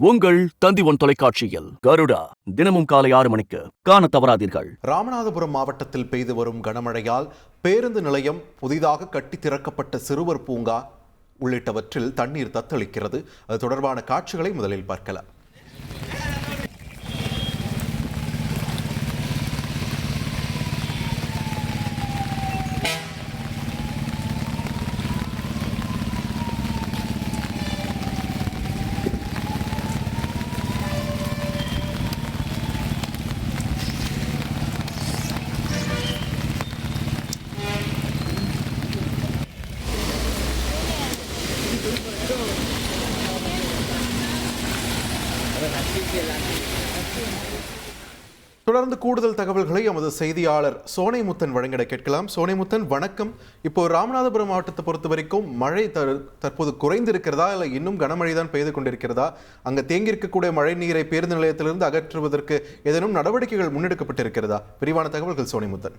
உங்கள் தந்தி1 தொலைக்காட்சியில் கருடா தினமும் காலை 6 மணிக்கு காண தவறாதீர்கள். ராமநாதபுரம் மாவட்டத்தில் பெய்து வரும் கனமழையால் பேருந்து நிலையம், புதிதாக கட்டி திறக்கப்பட்ட சிறுவர் பூங்கா உள்ளிட்டவற்றில் தண்ணீர் தத்தளிக்கிறது. அது தொடர்பான காட்சிகளை முதலில் பார்க்கலாம். தொடர்ந்து கூடுதல் தகவல்களை எமது செய்தியாளர் சோனைமுத்தன் வழங்கிட கேட்கலாம். சோனைமுத்தன், வணக்கம். இப்போ ராமநாதபுரம் மாவட்டத்தை பொறுத்த வரைக்கும் மழை தற்போது குறைந்திருக்கிறதா, இல்லை இன்னும் கனமழை தான் பெய்து கொண்டிருக்கிறதா? அங்கே தேங்கியிருக்கக்கூடிய மழை நீரை பேருந்து நிலையத்திலிருந்து அகற்றுவதற்கு ஏதேனும் நடவடிக்கைகள் முன்னெடுக்கப்பட்டிருக்கிறதா? விரிவான தகவல்கள் சோனைமுத்தன்.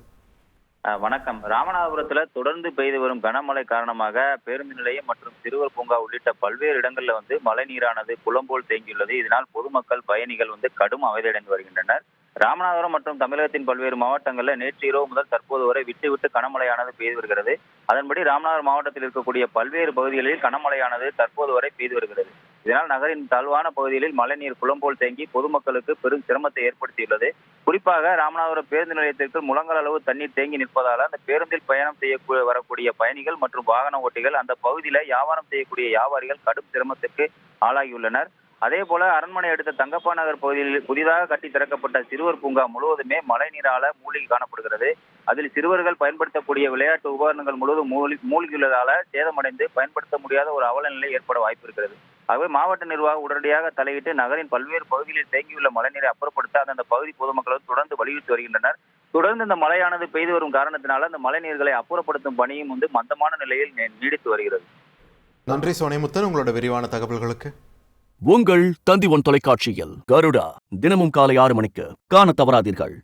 வணக்கம். ராமநாதபுரத்துல தொடர்ந்து பெய்து வரும் கனமழை காரணமாக பேருந்து நிலையம் மற்றும் சிறுவர் பூங்கா உள்ளிட்ட பல்வேறு இடங்கள்ல மழை நீரானது குளம் போல் தேங்கியுள்ளது. இதனால் பொதுமக்கள், பயணிகள் கடும் அவதியடைந்து வருகின்றனர். ராமநாதபுரம் மற்றும் தமிழகத்தின் பல்வேறு மாவட்டங்களில் நேற்று இரவு முதல் தற்போது வரை விட்டு விட்டு கனமழையானது பெய்து வருகிறது. அதன்படி ராமநாதபுரம் மாவட்டத்தில் இருக்கக்கூடிய பல்வேறு பகுதிகளில் கனமழையானது தற்போது வரை பெய்து வருகிறது. இதனால் நகரின் தாழ்வான பகுதிகளில் மழைநீர் குளம் போல் தேங்கி பொதுமக்களுக்கு பெரும் சிரமத்தை ஏற்படுத்தியுள்ளது. குறிப்பாக ராமநாதபுரம் பேருந்து நிலையத்திற்கு முழங்கால் அளவு தண்ணீர் தேங்கி நிற்பதால் அந்த பேருந்தில் பயணம் செய்ய வரக்கூடிய பயணிகள் மற்றும் வாகன ஓட்டிகள், அந்த பகுதியில வியாபாரம் செய்யக்கூடிய வியாபாரிகள் கடும் சிரமத்திற்கு ஆளாகியுள்ளனர். அதே போல அரண்மனை அடுத்த தங்கப்பா நகர் பகுதியில் புதிதாக கட்டி திறக்கப்பட்ட சிறுவர் பூங்கா முழுவதுமே மழை நீரால மூழ்கி காணப்படுகிறது. அதில் சிறுவர்கள் பயன்படுத்தக்கூடிய விளையாட்டு உபகரணங்கள் முழுவதும் மூழ்கியுள்ளதால சேதமடைந்து பயன்படுத்த முடியாத ஒரு அவல நிலை ஏற்பட வாய்ப்பு இருக்கிறது. ஆகவே மாவட்ட நிர்வாகம் உடனடியாக தலையிட்டு நகரின் பல்வேறு பகுதிகளில் தேங்கியுள்ள மழைநீரை அப்புறப்படுத்த அந்த பகுதி பொதுமக்கள் தொடர்ந்து வலியுறுத்தி வருகின்றனர். தொடர்ந்து இந்த மழையானது பெய்து வரும் காரணத்தினால அந்த மழை நீர்களை அப்புறப்படுத்தும் பணியும் மந்தமான நிலையில் நீடித்து வருகிறது. நன்றி சோனைமுத்தன், உங்களோட விரிவான தகவல்களுக்கு. உங்கள் தந்தி1 தொலைக்காட்சியில் கருடா தினமும் காலை 6 மணிக்கு காண தவறாதீர்கள்.